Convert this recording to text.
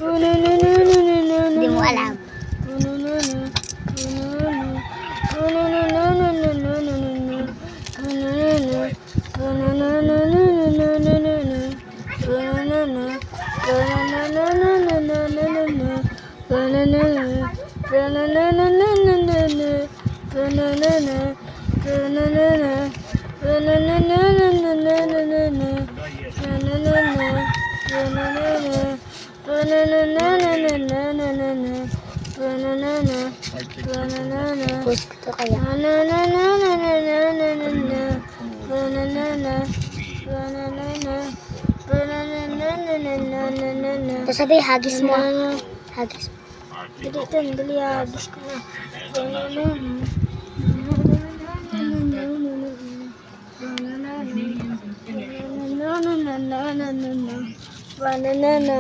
Hindi mo alam. Post ko to kaya. Sabi, hagis mo. Hagis mo. Dali, hagis ko na. Banana.